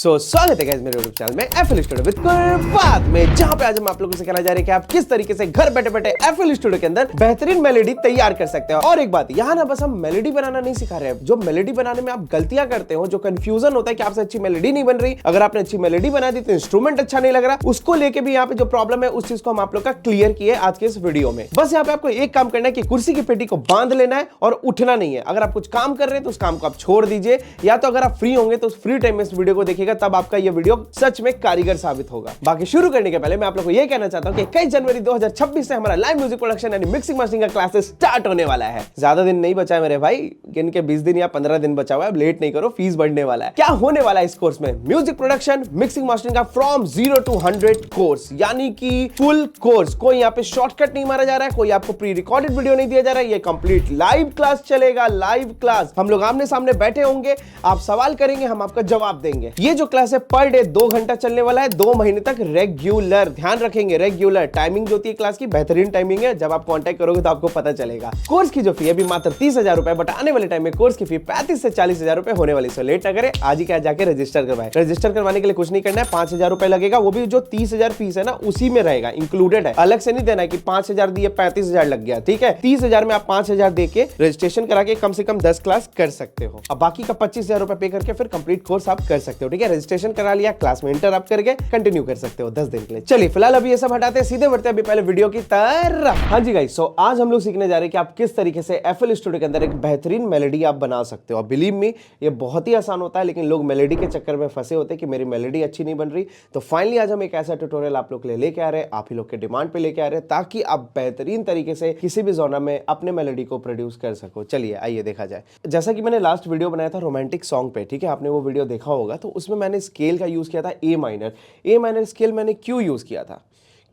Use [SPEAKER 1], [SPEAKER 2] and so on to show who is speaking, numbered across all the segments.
[SPEAKER 1] स्वागत है गाइस मेरे YouTube चैनल में FL Studio विद कुरबात में, जहां पे आज हम आप लोगों से कहना जा रहे हैं कि आप किस तरीके से घर बैठे बैठे FL Studio के अंदर बेहतरीन मेलोडी तैयार कर सकते हो। और एक बात, यहाँ ना बस हम मेलोडी बनाना नहीं सिखा रहे हैं, जो मेलोडी बनाने में आप गलतियां करते हो, जो कंफ्यूजन होता है कि आपसे अच्छी मेलोडी नहीं बन रही, अगर आपने अच्छी मेलोडी बना दी तो इंस्ट्रूमेंट अच्छा नहीं लग रहा, उसको लेके भी यहाँ पे जो प्रॉब्लम है उस चीज को हम आप लोग का क्लियर किए आज के इस वीडियो में। बस यहाँ पे आपको एक काम करना है कि कुर्सी की पेटी को बांध लेना है और उठना नहीं है। अगर आप कुछ काम कर रहे हैं तो उस काम को आप छोड़ दीजिए, या तो अगर आप फ्री होंगे तो फ्री टाइम में इस वीडियो को देखिएगा, तब आपका ये वीडियो सच में कारीगर साबित होगा। बाकी शुरू करने के पहले मैं आप लोगों को यह कहना चाहता हूं कि 21 जनवरी 2026 से हमारा लाइव म्यूजिक प्रोडक्शन यानी मिक्सिंग मास्टरिंग का क्लासेस स्टार्ट होने वाला है। ज्यादा दिन नहीं बचा है मेरे भाई, इनके 20 दिन या 15 दिन बचा हुआ है, लेट नहीं करो, फीस बढ़ने वाला है। क्या होने वाला है इस कोर्स में? म्यूजिक प्रोडक्शन मिक्सिंग मास्टरिंग का फ्रॉम 0 to 100 कोर्स, यानी कि फुल कोर्स। कोई यहाँ पे शॉर्टकट नहीं मारा जा रहा है, कोई आपको प्री रिकॉर्डेड वीडियो नहीं दिया जा रहा है, ये कंप्लीट लाइव क्लास चलेगा। लाइव क्लास, हम लोग आमने सामने बैठे होंगे, आप सवाल करेंगे, हम आपका जवाब देंगे। ये जो क्लास है पर डे 2 घंटा चलने वाला है, 2 महीने तक रेगुलर। ध्यान रखेंगे, रेगुलर टाइमिंग जो होती है क्लास की बेहतरीन टाइमिंग है, जब आप कांटेक्ट करोगे तो आपको पता चलेगा। कोर्स की जो फी है अभी मात्र 30,000 रुपए, बट आने वाले टाइम में कोर्स की फी 35 से 40,000 रुपए होने वाली। सो लेट ना करें, आज ही क्या जाके रजिस्टर करवाएं। रजिस्टर करवाने के लिए कुछ नहीं करना है, 5,000 रुपए लगेगा, वो भी जो 30,000 फीस है ना उसी में रहेगा, इंक्लूडेड है। अलग से नहीं देना है कि 5,000 दिए 35,000 लग गया, ठीक है। 30,000 में आप 5,000 देके रजिस्ट्रेशन करा के कम से कम 10 क्लास कर सकते हो। अब बाकी का 25,000 रुपए पे करके फिर कंप्लीट कोर्स आप कर सकते हो, ठीक है। रजिस्ट्रेशन करा लिया, क्लास में इंटर आप करके कंटिन्यू कर सकते हो 10 दिन के लिए। चलिए फिलहाल अभी ये सब हटाते हैं, सीधे बढ़ते हैं अभी पहले वीडियो की तरफ। हाँ जी गाइस, सो आज हम लोग सीखने जा रहे हैं कि आप किस तरीके से FL स्टूडियो के अंदर एक बेहतरीन मेलोडी आप बना सकते हो। बिलीव मी, ये बहुत ही आसान होता है, लेकिन लोग मेलोडी के चक्कर में फंसे होते हैं कि मेरी मेलोडी अच्छी नहीं बन रही। तो फाइनली आज हम एक ऐसा ट्यूटोरियल आप लोग के लिए लेके आ रहे हैं, आप ही लोग के डिमांड पे लेके आ रहे हैं, ताकि आप बेहतरीन तरीके से किसी भी जॉनर में अपने मेलोडी को प्रोड्यूस कर सको। चलिए आइए देखा जाए। जैसा कि मैंने लास्ट वीडियो बनाया था रोमांटिक सॉन्ग पे, ठीक है, आपने वो वीडियो देखा होगा, तो उसमें मैंने स्केल का यूज किया था ए माइनर स्केल। मैंने क्यों यूज किया था?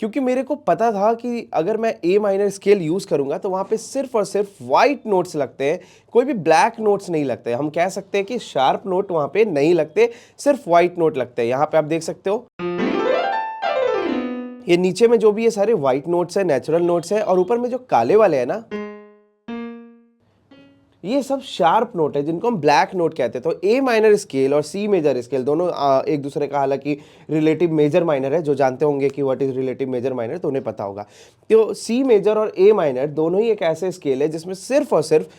[SPEAKER 1] क्योंकि मेरे को पता था कि अगर मैं ए माइनर स्केल यूज करूंगा तो वहां पे सिर्फ और सिर्फ वाइट नोट्स लगते हैं, कोई भी ब्लैक नोट्स नहीं लगते। हम कह सकते हैं कि शार्प नोट वहां पे नहीं लगते, सिर्फ वाइट नोट लगते हैं। यहां पे आप देख सकते हो, ये नीचे में जो भी ये सारे वाइट नोट्स है, नेचुरल नोट्स है, और ऊपर में जो काले वाले हैं ना, ये सब शार्प नोट है, जिनको हम ब्लैक नोट कहते हैं। तो ए माइनर स्केल और सी मेजर स्केल दोनों एक दूसरे का हालांकि रिलेटिव मेजर माइनर है। जो जानते होंगे कि what is relative major minor, तो उन्हें पता होगा। तो सी मेजर और ए माइनर दोनों ही एक ऐसे स्केल है जिसमें सिर्फ और सिर्फ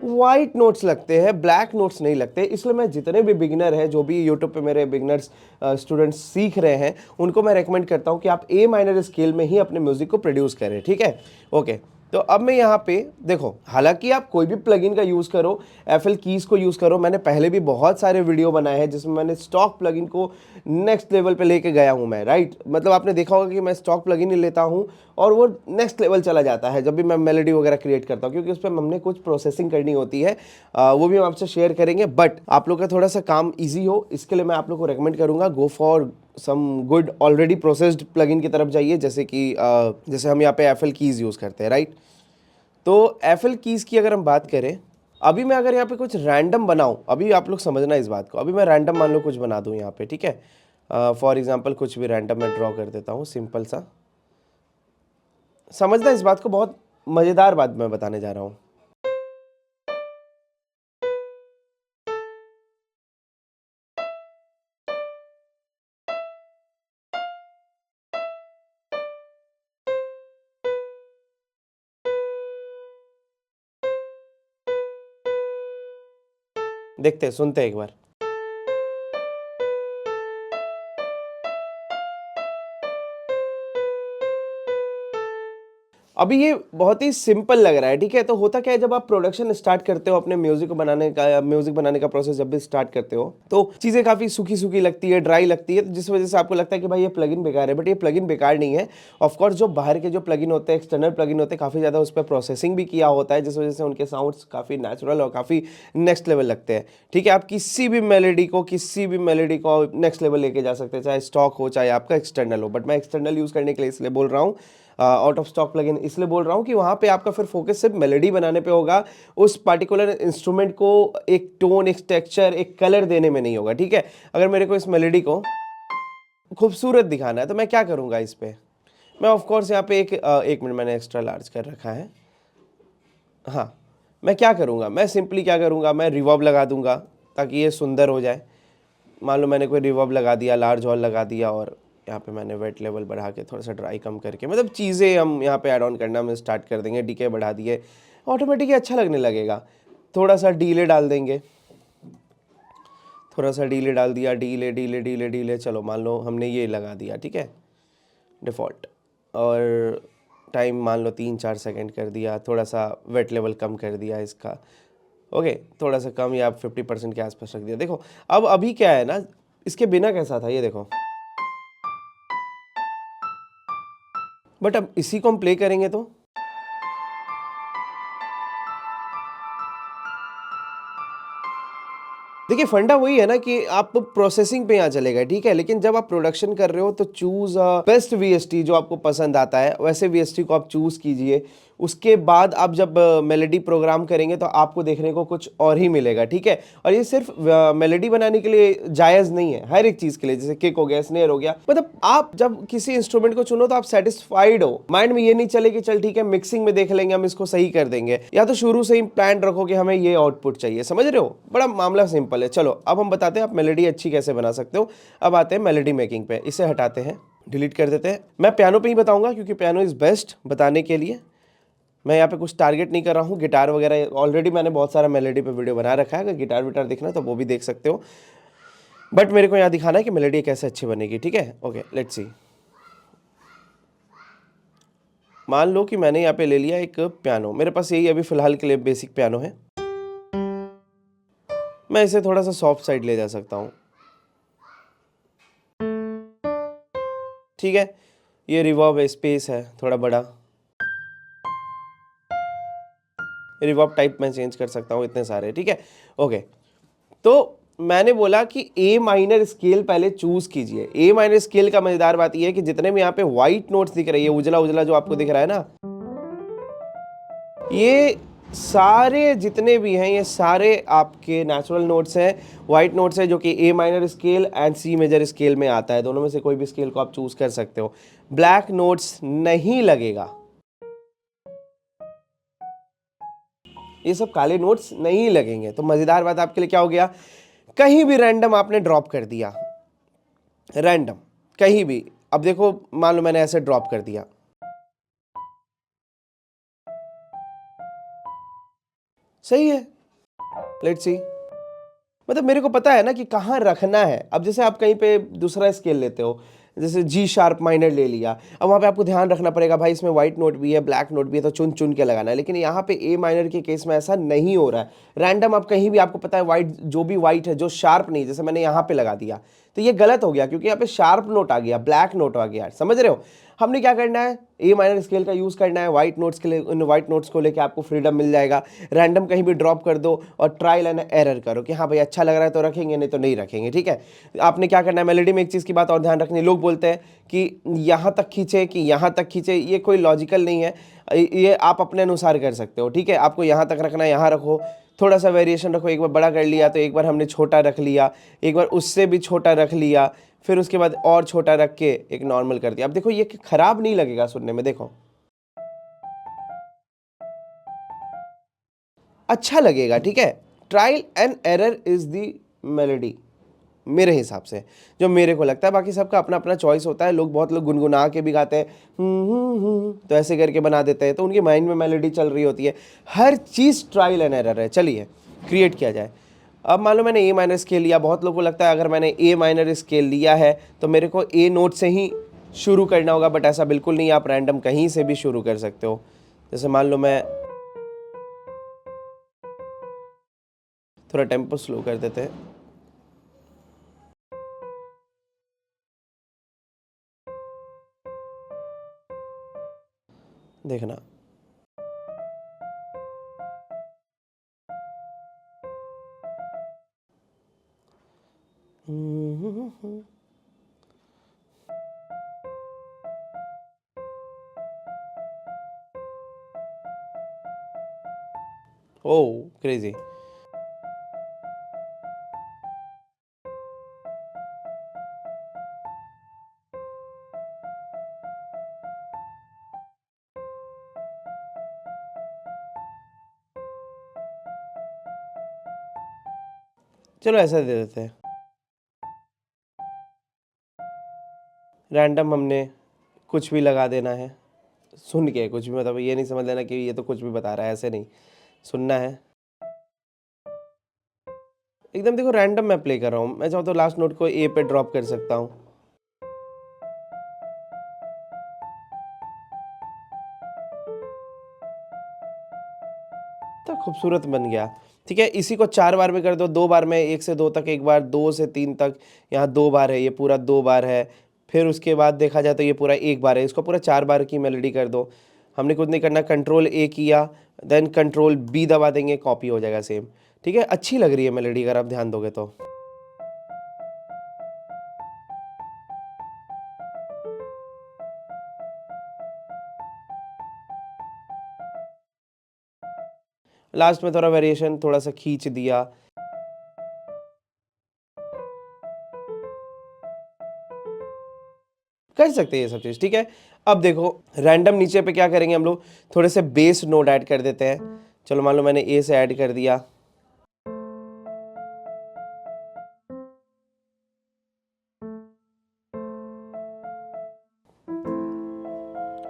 [SPEAKER 1] वाइट नोट्स लगते हैं, ब्लैक नोट्स नहीं लगते। इसलिए मैं जितने भी बिगिनर हैं, जो भी यूट्यूब पे मेरे बिगिनर्स स्टूडेंट्स सीख रहे हैं, उनको मैं रेकमेंड करता हूँ कि आप ए माइनर स्केल में ही अपने म्यूजिक को प्रोड्यूस करें, ठीक है। ओके, तो अब मैं यहाँ पे देखो, हालांकि आप कोई भी प्लगइन का यूज़ करो, FL कीज को यूज़ करो। मैंने पहले भी बहुत सारे वीडियो बनाए हैं जिसमें मैंने स्टॉक प्लगइन को नेक्स्ट लेवल पे लेके गया हूँ मैं, राइट। मतलब आपने देखा होगा कि मैं स्टॉक प्लगइन ही लेता हूँ और वो नेक्स्ट लेवल चला जाता है जब भी मैं मेलोडी वगैरह क्रिएट करता हूँ, क्योंकि उस पर हमने कुछ प्रोसेसिंग करनी होती है। वो भी हम आपसे शेयर करेंगे, बट आप लोग का थोड़ा सा काम ईजी हो, इसके लिए मैं आप लोग को रिकमेंड करूँगा, go for some good already processed plugin की तरफ जाइए। जैसे कि जैसे हम यहाँ पे FL कीज यूज़ करते हैं, राइट। तो FL कीज की अगर हम बात करें, अभी मैं अगर यहाँ पे कुछ रैंडम बनाऊँ, अभी आप लोग समझना इस बात को, अभी मैं रैंडम मान लो कुछ बना दूँ यहाँ पे, ठीक है। फॉर एग्जांपल कुछ भी रैंडम मैं ड्रॉ कर देता हूँ, सिंपल सा। समझना इस बात को, बहुत मज़ेदार बात मैं बताने जा रहा हूँ। देखते हैं, सुनते हैं एक बार। अभी ये बहुत ही सिंपल लग रहा है, ठीक है। तो होता क्या है, जब आप प्रोडक्शन स्टार्ट करते हो, अपने म्यूजिक बनाने का प्रोसेस जब भी स्टार्ट करते हो, तो चीज़ें काफ़ी सूखी सूखी लगती है, ड्राई लगती है, तो जिस वजह से आपको लगता है कि भाई ये प्लगइन बेकार है। बट ये प्लगइन बेकार नहीं है। ऑफकोर्स जो बाहर के जो प्लगइन होते हैं, एक्सटर्नल प्लगइन होते हैं, काफ़ी ज़्यादा उस पर प्रोसेसिंग भी किया होता है, जिस वजह से उनके साउंड्स काफ़ी नेचुरल और काफ़ी नेक्स्ट लेवल लगते हैं, ठीक है। आप किसी भी मेलोडी को नेक्स्ट लेवल लेके जा सकते हैं, चाहे स्टॉक हो चाहे आपका एक्सटर्नल हो। बट मैं एक्सटर्नल यूज़ करने के लिए इसलिए बोल रहा हूँ, आउट ऑफ स्टॉक प्लगइन इसलिए बोल रहा हूँ कि वहाँ पे आपका फिर फोकस सिर्फ मेलोडी बनाने पे होगा, उस पर्टिकुलर इंस्ट्रूमेंट को एक टोन, एक टेक्सचर, एक कलर देने में नहीं होगा, ठीक है। अगर मेरे को इस मेलोडी को खूबसूरत दिखाना है तो मैं क्या करूँगा, इस पर मैं ऑफकोर्स यहाँ पे एक मिनट मैंने एक्स्ट्रा लार्ज कर रखा है। हाँ, मैं क्या करूँगा, मैं सिंपली क्या करूँगा, मैं रिवर्ब लगा दूंगा ताकि ये सुंदर हो जाए। मान लो मैंने कोई रिवर्ब लगा दिया, लार्ज हॉल लगा दिया, और यहाँ पे मैंने वेट लेवल बढ़ा के थोड़ा सा ड्राई कम करके, मतलब चीज़ें हम यहाँ पे ऐड ऑन करना हम स्टार्ट कर देंगे। डीके बढ़ा दिए, ऑटोमेटिकली अच्छा लगने लगेगा। थोड़ा सा डीले डाल देंगे, थोड़ा सा डीले डाल दिया, डीले डीले डीले डीले, चलो मान लो हमने ये लगा दिया, ठीक है, डिफ़ॉल्ट। और टाइम मान लो 3-4 सेकंड कर दिया, थोड़ा सा वेट लेवल कम कर दिया इसका, ओके, थोड़ा सा कम या 50% के आसपास रख दिया। देखो अब अभी क्या है ना, इसके बिना कैसा था ये देखो, बट अब इसी को हम प्ले करेंगे तो देखिए फंडा वही है ना कि आप प्रोसेसिंग पे यहाँ चलेगा, ठीक है, लेकिन जब आप प्रोडक्शन कर रहे हो तो चूज बेस्ट वीएसटी जो आपको पसंद आता है, वैसे वीएसटी को आप चूज कीजिए। उसके बाद आप जब मेलोडी प्रोग्राम करेंगे तो आपको देखने को कुछ और ही मिलेगा, ठीक है। और ये सिर्फ मेलोडी बनाने के लिए जायज़ नहीं है, हर एक चीज़ के लिए, जैसे किक हो गया, स्नेयर हो गया, मतलब आप जब किसी इंस्ट्रूमेंट को चुनो तो आप सेटिस्फाइड हो, माइंड में ये नहीं चले कि चल ठीक है मिक्सिंग में देख लेंगे हम इसको सही कर देंगे, या तो शुरू से ही प्लान रखो कि हमें ये आउटपुट चाहिए, समझ रहे हो, बड़ा मामला सिंपल है। चलो अब हम बताते हैं आप मेलोडी अच्छी कैसे बना सकते हो। अब आते हैं मेलोडी मेकिंग पे, इसे हटाते हैं, डिलीट कर देते हैं। मैं पियानो पे ही बताऊंगा क्योंकि पियानो इज़ बेस्ट बताने के लिए। मैं यहाँ पे कुछ टारगेट नहीं कर रहा हूँ, गिटार वगैरह ऑलरेडी मैंने बहुत सारा मेलोडी पे वीडियो बना रखा है, अगर गिटार विटार देखना है तो वो भी देख सकते हो, बट मेरे को यहाँ दिखाना है कि मेलोडी कैसे अच्छी बनेगी, ठीक है। Okay let's see. मान लो कि मैंने यहाँ पे ले लिया एक पियानो, मेरे पास यही अभी फिलहाल के लिए बेसिक पियानो है। मैं इसे थोड़ा सा सॉफ्ट साइड ले जा सकता हूँ, ठीक है। ये रिवर्ब है, स्पेस है थोड़ा बड़ा, रिवर्ब टाइप मैं चेंज कर सकता हूँ, इतने सारे, ठीक है। ओके तो मैंने बोला कि ए माइनर स्केल पहले चूज कीजिए। ए माइनर स्केल का मजेदार बात यह है कि जितने भी यहाँ पे व्हाइट नोट्स दिख रही है, उजला उजला जो आपको दिख रहा है ना, ये सारे जितने भी हैं ये सारे आपके नेचुरल नोट्स हैं, व्हाइट नोट्स है, जो कि A minor scale and C major scale में आता है। दोनों में से कोई भी स्केल को आप चूज कर सकते हो। ब्लैक नोट्स नहीं लगेगा, ये सब काले नोट्स नहीं लगेंगे। तो मजेदार बात आपके लिए क्या हो गया, कहीं भी रैंडम आपने ड्रॉप कर दिया, रैंडम कहीं भी, अब देखो मान लो मैंने ऐसे ड्रॉप कर दिया, सही है, लेट्स सी। मतलब मेरे को पता है ना कि कहाँ रखना है। अब जैसे आप कहीं पे दूसरा स्केल लेते हो, जैसे जी शार्प माइनर ले लिया, अब वहाँ पे आपको ध्यान रखना पड़ेगा भाई इसमें व्हाइट नोट भी है, ब्लैक नोट भी है, तो चुन चुन के लगाना है। लेकिन यहाँ पे ए माइनर के केस में ऐसा नहीं हो रहा है, रैंडम आप कहीं भी, आपको पता है व्हाइट जो भी व्हाइट है, जो शार्प नहीं, जैसे मैंने यहाँ पे लगा दिया तो ये गलत हो गया क्योंकि यहाँ पे शार्प नोट आ गया, ब्लैक नोट आ गया, समझ रहे हो। हमने क्या करना है, ए माइनर स्केल का यूज़ करना है व्हाइट नोट्स के लिए। उन व्हाइट नोट्स को लेके आपको फ्रीडम मिल जाएगा, रैंडम कहीं भी ड्रॉप कर दो और ट्रायल एंड एरर करो कि हाँ भाई अच्छा लग रहा है तो रखेंगे, नहीं तो नहीं रखेंगे, ठीक है। आपने क्या करना है, मेलोडी में एक चीज़ की बात और ध्यान रखनी, लोग बोलते हैं कि यहाँ तक खींचे कि यहाँ तक खींचे, ये कोई लॉजिकल नहीं है, ये आप अपने अनुसार कर सकते हो, ठीक है। आपको यहाँ तक रखना है यहाँ रखो, थोड़ा सा वेरिएशन रखो, एक बार बड़ा कर लिया तो एक बार हमने छोटा रख लिया, एक बार उससे भी छोटा रख लिया, फिर उसके बाद और छोटा रख के एक नॉर्मल कर दिया। अब देखो ये खराब नहीं लगेगा सुनने में, देखो अच्छा लगेगा, ठीक है। Trial and error is the melody मेरे हिसाब से, जो मेरे को लगता है। बाकी सबका अपना अपना चॉइस होता है, लोग बहुत लोग गुनगुना के भी गाते हैं, तो ऐसे करके बना देते हैं, तो उनके माइंड में मेलोडी चल रही होती है। हर चीज़ ट्रायल एंड एरर है। चलिए क्रिएट किया जाए। अब मान लो मैंने ए माइनर स्केल लिया, बहुत लोगों को लगता है अगर मैंने ए माइनर स्केल लिया है तो मेरे को ए नोट से ही शुरू करना होगा, बट ऐसा बिल्कुल नहीं, आप रैंडम कहीं से भी शुरू कर सकते हो। जैसे मान लो मैं थोड़ा टेम्पो स्लो कर देते हैं, देखना। ओह क्रेजी। चलो ऐसा दे देते हैं, रैंडम हमने कुछ भी लगा देना है, सुन के कुछ भी, मतलब ये नहीं समझ लेना कि ये तो कुछ भी बता रहा है, ऐसे नहीं सुनना है एकदम। देखो रैंडम मैं प्ले कर रहा हूँ, मैं चाहूँ तो लास्ट नोट को ए पे ड्रॉप कर सकता हूँ। तो खूबसूरत बन गया। ठीक है, इसी को 4 बार में कर दो, 2 बार में 1 से 2 तक एक बार, 2 से 3 तक यहाँ 2 बार है, ये पूरा 2 बार है। फिर उसके बाद देखा जाए तो ये पूरा 1 बार है, इसको पूरा 4 बार की मेलोडी कर दो। हमने कुछ नहीं करना, कंट्रोल ए किया, देन कंट्रोल बी दबा देंगे, कॉपी हो जाएगा सेम। ठीक है, अच्छी लग रही है मेलोडी अगर आप ध्यान दोगे तो। लास्ट में थोड़ा वेरिएशन थोड़ा सा खींच दिया। कर सकते हैं ये सब चीज। ठीक है, अब देखो रैंडम नीचे पे क्या करेंगे हम लोग, थोड़े से बेस नोट ऐड कर देते हैं। चलो मान लो मैंने ए से ऐड कर दिया,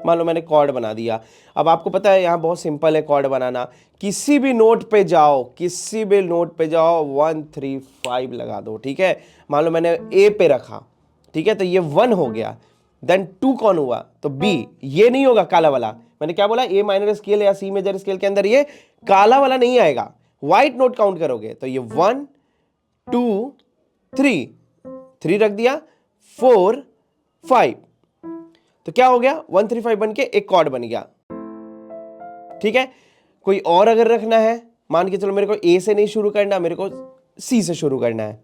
[SPEAKER 1] मान लो मैंने कॉर्ड बना दिया। अब आपको पता है यहाँ बहुत सिंपल है कॉर्ड बनाना, किसी भी नोट पे जाओ, किसी भी नोट पे जाओ 1 3 5 लगा दो। ठीक है, मान लो मैंने ए पे रखा, ठीक है, तो ये 1 हो गया। देन 2 कौन हुआ, तो बी। ये नहीं होगा काला वाला, मैंने क्या बोला, ए माइनर स्केल या सी मेजर स्केल के अंदर ये काला वाला नहीं आएगा, व्हाइट नोट काउंट करोगे तो ये 1 2 3, 3 रख दिया, 4 5, तो क्या हो गया 1 3 5 बन के एक कॉर्ड बन गया। ठीक है, कोई और अगर रखना है, मान के चलो मेरे को ए से नहीं शुरू करना, मेरे को सी से शुरू करना है।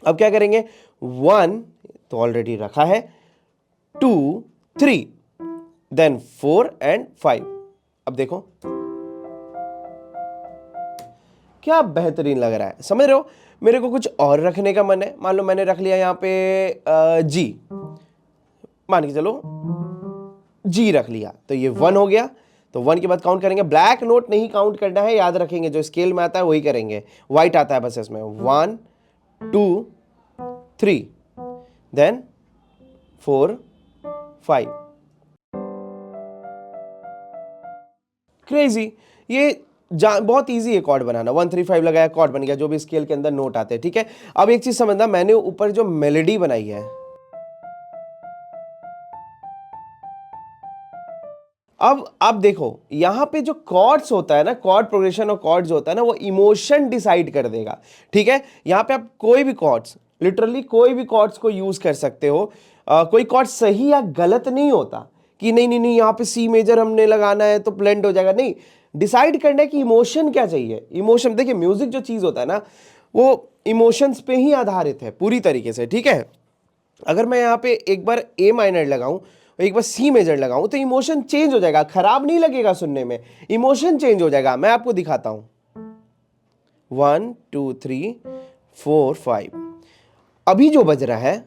[SPEAKER 1] अब क्या करेंगे, 1 तो ऑलरेडी रखा है, 2 3, देन 4 एंड 5। अब देखो क्या बेहतरीन लग रहा है, समझ रहे हो। मेरे को कुछ और रखने का मन है, मान लो मैंने रख लिया यहां पे जी, मान के चलो जी रख लिया, तो ये 1 हो गया। तो 1 के बाद काउंट करेंगे, ब्लैक नोट नहीं काउंट करना है, याद रखेंगे, जो स्केल में आता है वही करेंगे, व्हाइट आता है बस इसमें। 1 2 3, देन 4 5। क्रेजी, ये बहुत इजी है कॉर्ड बनाना। 1 3 5 लगाया, कॉर्ड बन गया, जो भी स्केल के अंदर नोट आते हैं। ठीक है, अब एक चीज समझना, मैंने ऊपर जो मेलोडी बनाई है, अब आप देखो यहां पे जो कॉर्ड्स होता है ना, कॉर्ड प्रोग्रेशन और कॉर्ड्स होता है ना, वो इमोशन डिसाइड कर देगा। ठीक है, यहां पे आप कोई भी कॉर्ड्स, लिटरली कोई भी कॉर्ड्स को यूज कर सकते हो। कोई कॉर्ड सही या गलत नहीं होता कि नहीं नहीं नहीं यहां पे सी मेजर हमने लगाना है तो ब्लेंड हो जाएगा, नहीं। डिसाइड करना है कि इमोशन क्या चाहिए। इमोशन, देखिए म्यूजिक जो चीज होता है ना, वो इमोशंस पे ही आधारित है पूरी तरीके से। ठीक है, अगर मैं यहाँ पे एक बार ए माइनर लगाऊं और एक बार सी मेजर लगाऊं तो इमोशन चेंज हो जाएगा, खराब नहीं लगेगा सुनने में, इमोशन चेंज हो जाएगा। मैं आपको दिखाता हूं, 1 2 3 4 5, अभी जो बज रहा है,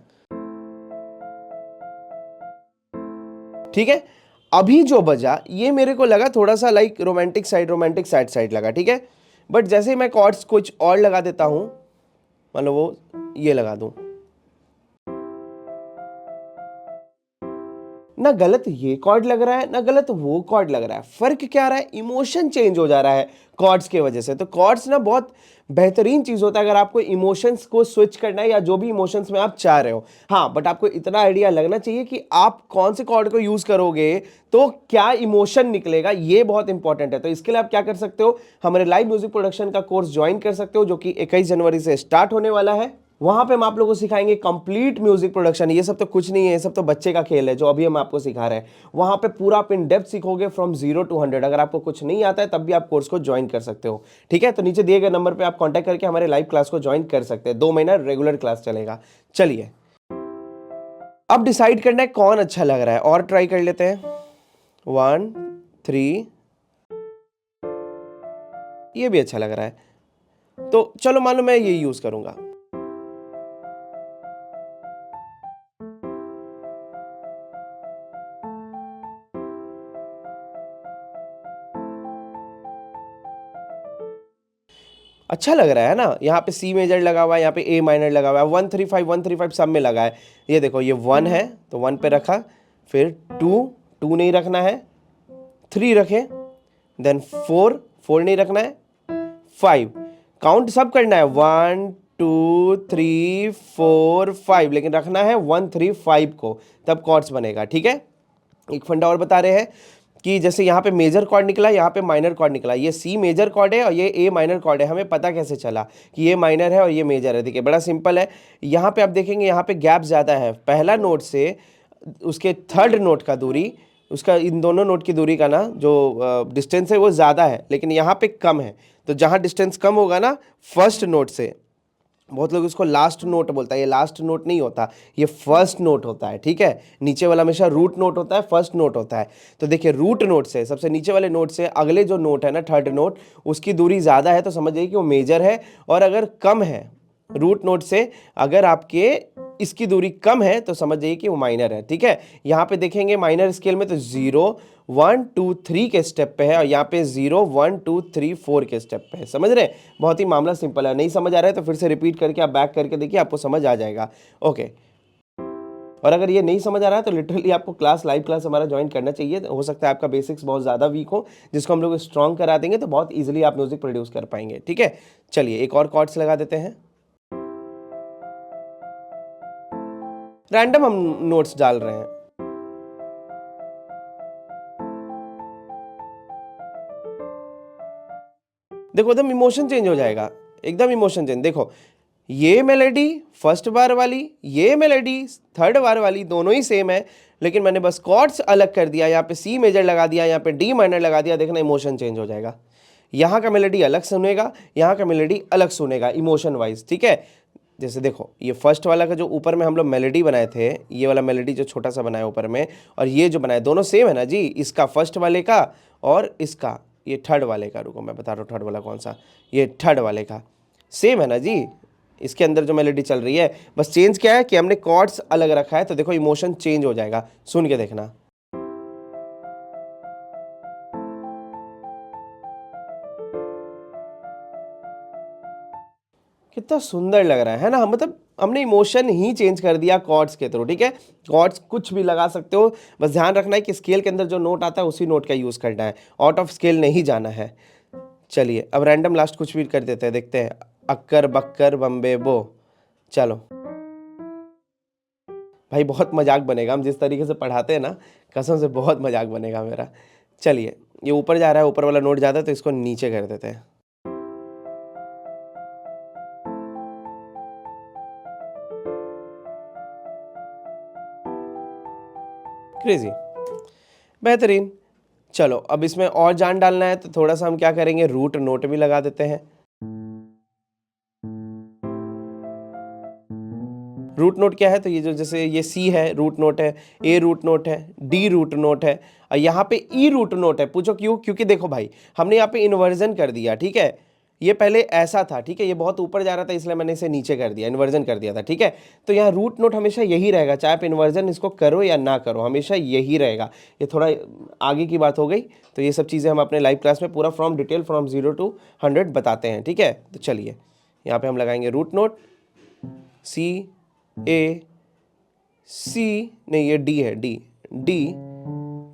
[SPEAKER 1] ठीक है, अभी जो बजा ये मेरे को लगा थोड़ा सा like romantic side, romantic side side लगा। ठीक है, बट जैसे ही मैं कॉर्ड्स कुछ और लगा देता हूं, मतलब वो ये लगा दूं, ना गलत ये कॉर्ड लग रहा है ना गलत वो कॉर्ड लग रहा है, फर्क क्या रहा है, इमोशन चेंज हो जा रहा है कॉर्ड्स के वजह से। तो कॉर्ड्स ना बहुत बेहतरीन चीज होता है अगर आपको इमोशंस को स्विच करना है या जो भी इमोशंस में आप चाह रहे हो। हाँ, बट आपको इतना आइडिया लगना चाहिए कि आप कौन से कॉर्ड को यूज करोगे तो क्या इमोशन निकलेगा, ये बहुत इंपॉर्टेंट है। तो इसके लिए आप क्या कर सकते हो, हमारे लाइव म्यूजिक प्रोडक्शन का कोर्स ज्वाइन कर सकते हो, जो कि 21 जनवरी से स्टार्ट होने वाला है। वहां पे हम आप लोगों को सिखाएंगे कंप्लीट म्यूजिक प्रोडक्शन। ये सब तो कुछ नहीं है, ये सब तो बच्चे का खेल है जो अभी हम आपको सिखा रहे हैं। वहां पे पूरा आप इन डेप्थ सीखोगे फ्रॉम 0 to 100। अगर आपको कुछ नहीं आता है तब भी आप कोर्स को ज्वाइन कर सकते हो। ठीक है, तो नीचे दिए गए नंबर पे आप कांटेक्ट करके हमारे लाइव क्लास को ज्वाइन कर सकते हैं। 2 महीना रेगुलर क्लास चलेगा। चलिए, अब डिसाइड करना है कौन अच्छा लग रहा है, और ट्राई कर लेते हैं। 1 3, ये भी अच्छा लग रहा है, तो चलो मान लो मैं ये यूज करूंगा। अच्छा लग रहा है ना। यहाँ पे सी मेजर लगा हुआ है, यहाँ पे ए माइनर लगा हुआ है, 135 सब में लगा है। ये देखो ये 1 है तो 1 पे रखा, फिर 2 नहीं रखना है, 3 रखें, देन 4 नहीं रखना है, 5 काउंट सब करना है, 1 2 3 4 5, लेकिन रखना है 1 3 5 को, तब कॉर्ड्स बनेगा। ठीक है, एक फंडा और बता रहे हैं कि जैसे यहाँ पे मेजर कॉर्ड निकला, यहाँ पे माइनर कॉर्ड निकला, ये सी मेजर कॉर्ड है और ये ए माइनर कॉर्ड है, हमें पता कैसे चला कि ये माइनर है और ये मेजर है? देखिए बड़ा सिंपल है। यहाँ पे आप देखेंगे यहाँ पे गैप ज़्यादा है, पहला नोट से उसके थर्ड नोट का दूरी, उसका इन दोनों नोट की दूरी का ना जो डिस्टेंस है वो ज़्यादा है, लेकिन यहाँ पे कम है। तो जहाँ डिस्टेंस कम होगा ना फर्स्ट नोट से, बहुत लोग इसको लास्ट नोट बोलता है, ये लास्ट नोट नहीं होता, ये फर्स्ट नोट होता है। ठीक है, नीचे वाला हमेशा रूट नोट होता है, फर्स्ट नोट होता है। तो देखिए रूट नोट से, सबसे नीचे वाले नोट से अगले जो नोट है ना थर्ड नोट, उसकी दूरी ज़्यादा है तो समझ जाइए कि वो मेजर है, और अगर कम है रूट नोट से, अगर आपके इसकी दूरी कम है तो समझ जाइए कि वो माइनर है। ठीक है, यहाँ पे देखेंगे माइनर स्केल में तो 0 1 2 3 के स्टेप पे है, और यहाँ पे 0 1 2 3 4 के स्टेप पे है। समझ रहे हैं? बहुत ही मामला सिंपल है। नहीं समझ आ रहा है तो फिर से रिपीट करके आप बैक करके देखिए, आपको समझ आ जाएगा। ओके, और अगर ये नहीं समझ आ रहा है तो लिटरली आपको क्लास, लाइव क्लास हमारा ज्वाइन करना चाहिए। हो सकता है आपका बेसिक्स बहुत ज़्यादा वीक हो, जिसको हम लोग स्ट्रॉन्ग करा देंगे तो बहुत ईजिली आप म्यूजिक प्रोड्यूस कर पाएंगे। ठीक है, चलिए एक और कॉर्ड्स लगा देते हैं। रैंडम हम नोट्स डाल रहे हैं। देखो एकदम इमोशन चेंज हो जाएगा, एकदम इमोशन चेंज। देखो ये मेलेडी फर्स्ट बार वाली, ये मेलेडी थर्ड बार वाली, दोनों ही सेम है, लेकिन मैंने बस कॉर्ड्स अलग कर दिया। यहाँ पे सी मेजर लगा दिया, यहाँ पे डी माइनर लगा दिया, देखना इमोशन चेंज हो जाएगा। यहाँ का मेलेडी अलग सुनेगा, यहाँ का मेलेडी अलग सुनेगा इमोशन वाइज। ठीक है, जैसे देखो ये फर्स्ट वाला का जो ऊपर में हम लोग मेलेडी बनाए थे, ये वाला मेलेडी जो छोटा सा बनाया ऊपर में, और ये जो बनाया दोनों सेम है ना जी, इसका फर्स्ट वाले का और इसका ये थर्ड वाले का। रुको मैं बता रहा हूँ थर्ड वाला कौन सा, ये थर्ड वाले का सेम है ना जी। इसके अंदर जो मेलेडी चल रही है, बस चेंज क्या है कि हमने कॉर्ड्स अलग रखा है, तो देखो इमोशन चेंज हो जाएगा, सुन के देखना। कितना सुंदर लग रहा है ना, मतलब हमने इमोशन ही चेंज कर दिया कॉर्ड्स के थ्रू। ठीक है, कॉर्ड्स कुछ भी लगा सकते हो, बस ध्यान रखना है कि स्केल के अंदर जो नोट आता है उसी नोट का यूज़ करना है, आउट ऑफ स्केल नहीं जाना है। चलिए अब रैंडम लास्ट कुछ भी कर देते हैं, देखते हैं। अक्कर बक्कर बम्बे बो, चलो भाई बहुत मजाक बनेगा, हम जिस तरीके से पढ़ाते हैं ना, कसम से बहुत मजाक बनेगा मेरा। चलिए ये ऊपर जा रहा है, ऊपर वाला नोट जाता है तो इसको नीचे कर देते हैं। क्रेजी, बेहतरीन। चलो अब इसमें और जान डालना है तो थोड़ा सा हम क्या करेंगे, रूट नोट भी लगा देते हैं। रूट नोट क्या है, तो ये जो जैसे ये सी है रूट नोट है, ए रूट नोट है, डी रूट नोट है, और यहाँ पे ई रूट नोट है। पूछो क्यों? क्योंकि देखो भाई हमने यहाँ पे इन्वर्जन कर दिया। ठीक है, ये पहले ऐसा था, ठीक है, ये बहुत ऊपर जा रहा था इसलिए मैंने इसे नीचे कर दिया, इन्वर्जन कर दिया था। ठीक है, तो यहाँ रूट नोट हमेशा यही रहेगा, चाहे आप इन्वर्जन इसको करो या ना करो, हमेशा यही रहेगा। ये थोड़ा आगे की बात हो गई, तो ये सब चीज़ें हम अपने लाइव क्लास में पूरा फ्रॉम डिटेल फ्रॉम 0 to 100 बताते हैं। ठीक है, तो चलिए यहाँ पे हम लगाएंगे रूट नोट, सी ए सी, नहीं ये डी है, डी डी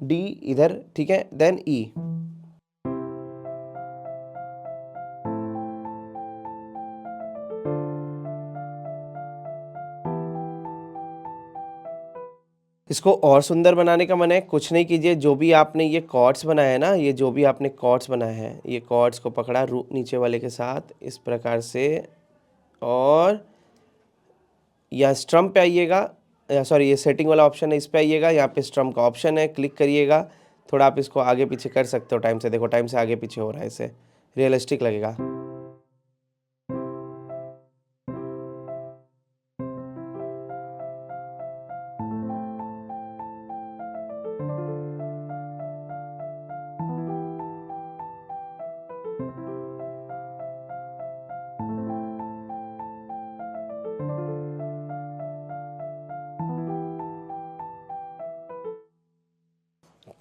[SPEAKER 1] डी इधर। ठीक है, देन ई। इसको और सुंदर बनाने का मन है, कुछ नहीं कीजिए, जो भी आपने ये कॉर्ड्स बनाए हैं ना, ये जो भी आपने कॉर्ड्स बनाए हैं, ये कॉर्ड्स को पकड़ा नीचे वाले के साथ इस प्रकार से, और यहाँ स्ट्रम पे आइएगा, सॉरी ये सेटिंग वाला ऑप्शन है, इस पे आइएगा, यहाँ पे स्ट्रम का ऑप्शन है, क्लिक करिएगा। थोड़ा आप इसको आगे पीछे कर सकते हो टाइम से, देखो टाइम से आगे पीछे हो रहा है, इससे रियलिस्टिक लगेगा।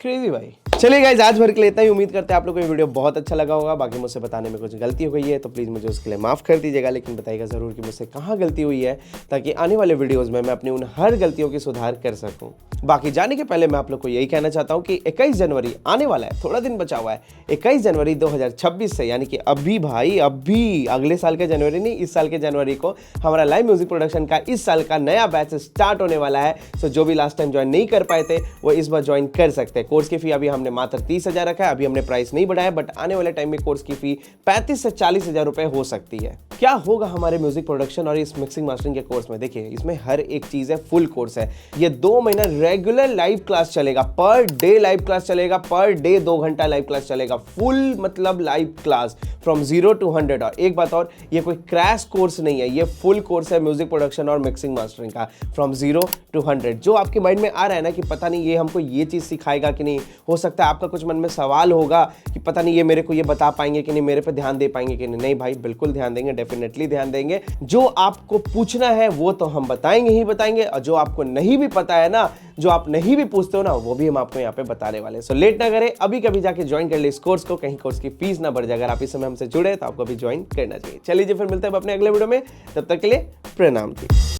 [SPEAKER 1] क्रेजी भाई। चलिए गाइस, आज भर के लिए इतना ही। उम्मीद करते हैं आप लोगों को ये वीडियो बहुत अच्छा लगा होगा। बाकी मुझसे बताने में कुछ गलती हो गई है तो प्लीज़ मुझे उसके लिए माफ़ कर दीजिएगा, लेकिन बताइएगा ज़रूर कि मुझसे कहाँ गलती हुई है, ताकि आने वाले वीडियोज़ में मैं अपनी उन हर गलतियों की सुधार कर सकूँ। बाकी जाने के पहले मैं आप लोग को यही कहना चाहता हूँ कि 21 जनवरी आने वाला है, थोड़ा दिन बचा हुआ है। 21 जनवरी 2026 से, यानी कि अभी भाई, अभी अगले साल के जनवरी नहीं, इस साल के जनवरी को हमारा लाइव म्यूजिक प्रोडक्शन का इस साल का नया बैच स्टार्ट होने वाला है। सो जो भी लास्ट टाइम ज्वाइन नहीं कर पाए थे वो इस बार ज्वाइन कर सकते हैं। कोर्स की फी अभी हमने मात्र 30,000 रखा है, अभी हमने प्राइस नहीं बढ़ाया, बट आने वाले टाइम में कोर्स की फी 35 से 40,000 रुपए हो सकती है। क्या होगा हमारे म्यूजिक प्रोडक्शन और इस मिक्सिंग मास्टरिंग के कोर्स में? देखिए, इसमें हर एक चीज है, फुल कोर्स है। ये 2 महीना रेगुलर लाइव क्लास चलेगा, पर डे लाइव क्लास चलेगा, पर डे 2 घंटा लाइव क्लास चलेगा, फुल मतलब लाइव क्लास फ्रॉम 0 to 100। और एक बात और, ये कोई क्रैश कोर्स नहीं है, ये फुल कोर्स है म्यूजिक प्रोडक्शन और मिक्सिंग मास्टरिंग का, फ्रॉम 0 to 100। जो आपके माइंड में आ रहा है ना कि पता नहीं ये हमको ये चीज सिखाएगा कि नहीं, हो सकता है आपका कुछ मन में सवाल होगा कि पता नहीं ये मेरे को ये बता पाएंगे कि नहीं, मेरे पे ध्यान दे पाएंगे कि नहीं। नहीं भाई, बिल्कुल ध्यान देंगे, डेफिनेटली ध्यान देंगे। जो आपको पूछना है वो तो हम बताएंगे ही बताएंगे, और जो आपको नहीं भी पता है ना, जो आप नहीं भी पूछते हो ना, वो भी हम आपको यहाँ पे बताने वाले हैं। सो लेट ना करें, अभी कभी जाके ज्वाइन कर ले इस कोर्स को, कहीं कोर्स की फीस ना बढ़ जाए। अगर आप इस समय हमसे जुड़े तो आपको भी ज्वाइन करना चाहिए। चलिए जी, फिर मिलते हैं अपने अगले वीडियो में, तब तक के लिए प्रणाम जी।